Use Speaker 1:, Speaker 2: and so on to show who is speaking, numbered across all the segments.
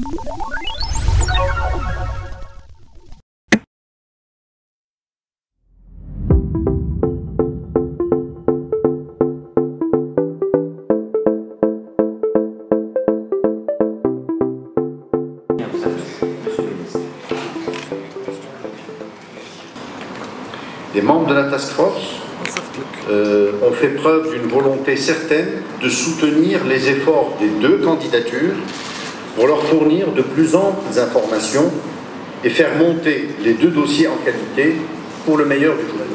Speaker 1: Les membres de la task force ont fait preuve d'une volonté certaine de soutenir les efforts des deux candidatures pour leur fournir de plus amples informations et faire monter les deux dossiers en qualité pour le meilleur du journal.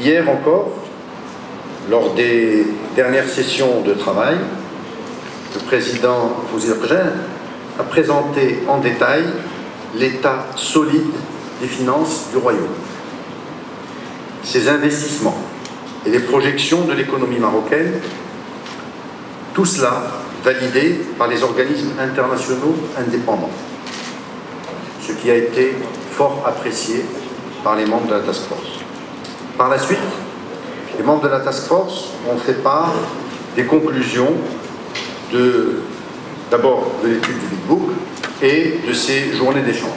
Speaker 1: Hier encore, lors des dernières sessions de travail, le président Fawzi El-Qajjal a présenté en détail l'état solide des finances du Royaume, ses investissements et les projections de l'économie marocaine, tout cela validé par les organismes internationaux indépendants, ce qui a été fort apprécié par les membres de la task force. Par la suite, les membres de la task force ont fait part des conclusions d'abord de l'étude du Big Book et de ces journées d'échange.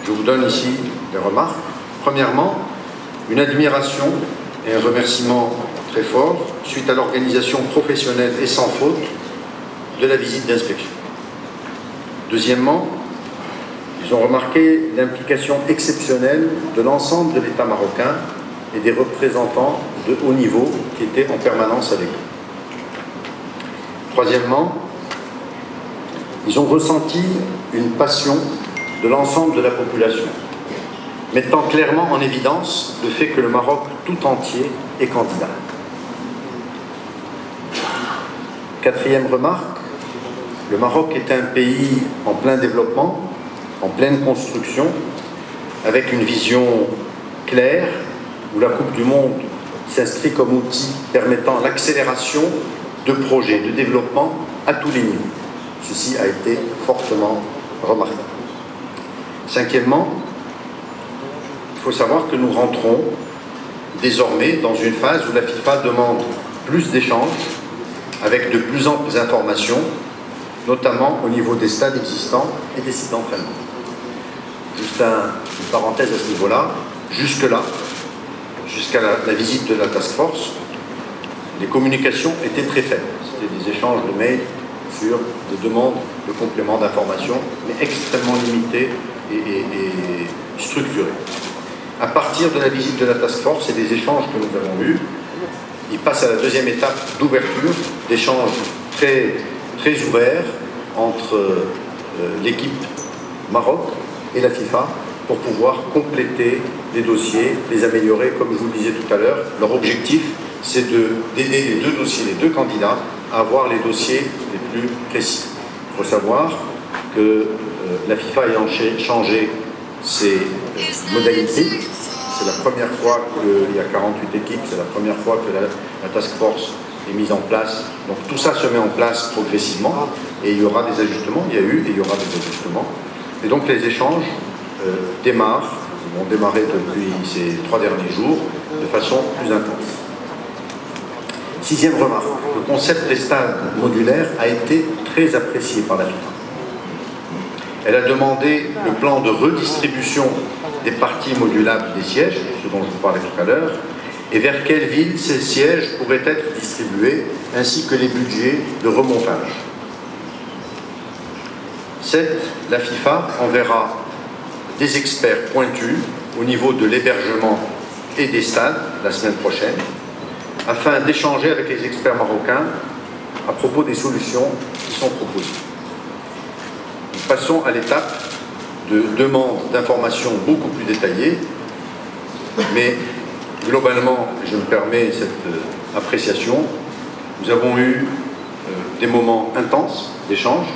Speaker 1: Je vous donne ici des remarques. Premièrement, une admiration et un remerciement très fort suite à l'organisation professionnelle et sans faute de la visite d'inspection. Deuxièmement, ils ont remarqué l'implication exceptionnelle de l'ensemble de l'État marocain et des représentants de haut niveau qui étaient en permanence avec eux. Troisièmement, ils ont ressenti une passion de l'ensemble de la population, mettant clairement en évidence le fait que le Maroc tout entier est candidat. Quatrième remarque, le Maroc est un pays en plein développement, en pleine construction, avec une vision claire, où la Coupe du Monde s'inscrit comme outil permettant l'accélération de projets de développement à tous les niveaux. Ceci a été fortement remarqué. Cinquièmement, il faut savoir que nous rentrons désormais dans une phase où la FIFA demande plus d'échanges avec de plus amples informations, notamment au niveau des stades existants et des sites d'entraînement. Juste une parenthèse à ce niveau-là, jusque-là, jusqu'à la visite de la task force, les communications étaient très faibles. C'était des échanges de mails sur des demandes de compléments d'informations, mais extrêmement limités et structurés. À partir de la visite de la task force et des échanges que nous avons eus, il passe à la deuxième étape d'ouverture, d'échanges très ouverts entre l'équipe Maroc et la FIFA pour pouvoir compléter les dossiers, les améliorer, comme je vous le disais tout à l'heure. Leur objectif, c'est d'aider les deux dossiers, les deux candidats, à avoir les dossiers les plus précis. Il faut savoir que la FIFA ayant changé ses modalités, c'est la première fois qu'il y a 48 équipes, c'est la première fois que la task force est mise en place. Donc tout ça se met en place progressivement et il y aura des ajustements, il y a eu et il y aura des ajustements. Et donc les échanges vont démarrer depuis ces 3 derniers jours de façon plus intense. Sixième remarque, le concept des stades modulaires a été très apprécié par la FIFA. Elle a demandé le plan de redistribution des parties modulables des sièges, ce dont je vous parlais tout à l'heure, et vers quelle ville ces sièges pourraient être distribués, ainsi que les budgets de remontage. 7. La FIFA enverra des experts pointus au niveau de l'hébergement et des stades la semaine prochaine, afin d'échanger avec les experts marocains à propos des solutions qui sont proposées. Nous passons à l'étape de demande d'informations beaucoup plus détaillées, mais globalement, je me permets cette appréciation, nous avons eu des moments intenses d'échange,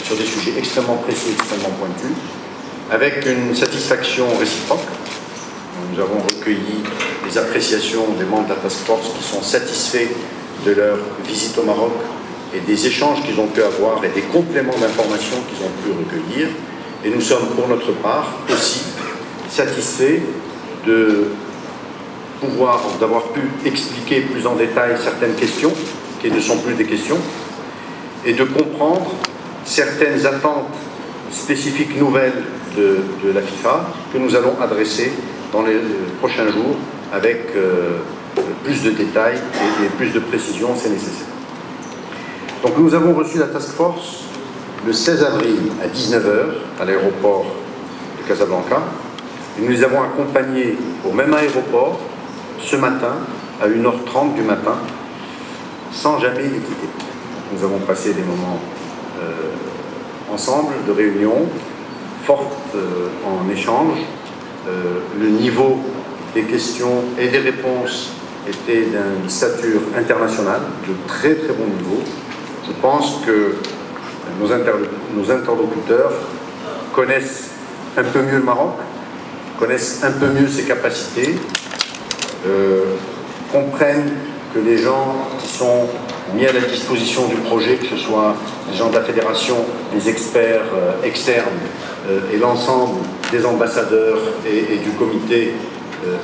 Speaker 1: sur des sujets extrêmement précis, extrêmement pointus, avec une satisfaction réciproque. Nous avons recueilli les appréciations des membres de la task force qui sont satisfaits de leur visite au Maroc et des échanges qu'ils ont pu avoir et des compléments d'informations qu'ils ont pu recueillir. Et nous sommes pour notre part aussi satisfaits d'avoir pu expliquer plus en détail certaines questions qui ne sont plus des questions, et de comprendre certaines attentes spécifiques nouvelles de la FIFA que nous allons adresser dans les prochains jours avec plus de détails et plus de précision, c'est nécessaire. Donc nous avons reçu la task force le 16 avril à 19 h à l'aéroport de Casablanca, et nous les avons accompagnés au même aéroport ce matin à 1 h 30 du matin, sans jamais les quitter. Nous avons passé des moments ensemble, de réunions, fortes en échange. Le niveau des questions et des réponses était d'une stature internationale, de très très bon niveau. Je pense que nos interlocuteurs connaissent un peu mieux le Maroc, connaissent un peu mieux ses capacités, comprennent que les gens qui sont mis à la disposition du projet, que ce soit les gens de la fédération, les experts externes et l'ensemble des ambassadeurs et du comité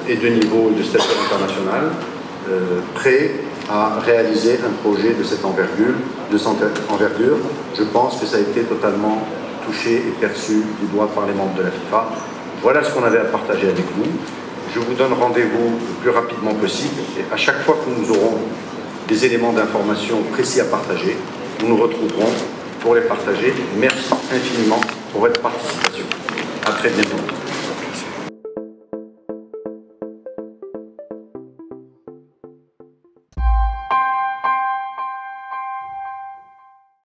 Speaker 1: et de niveau et de stature internationale, prêts à réaliser un projet de cette envergure. Je pense que ça a été totalement touché et perçu du doigt par les membres de la FIFA. Voilà ce qu'on avait à partager avec vous. Je vous donne rendez-vous le plus rapidement possible, et à chaque fois que nous aurons des éléments d'information précis à partager, nous nous retrouverons pour les partager. Merci infiniment pour votre participation. À très bientôt.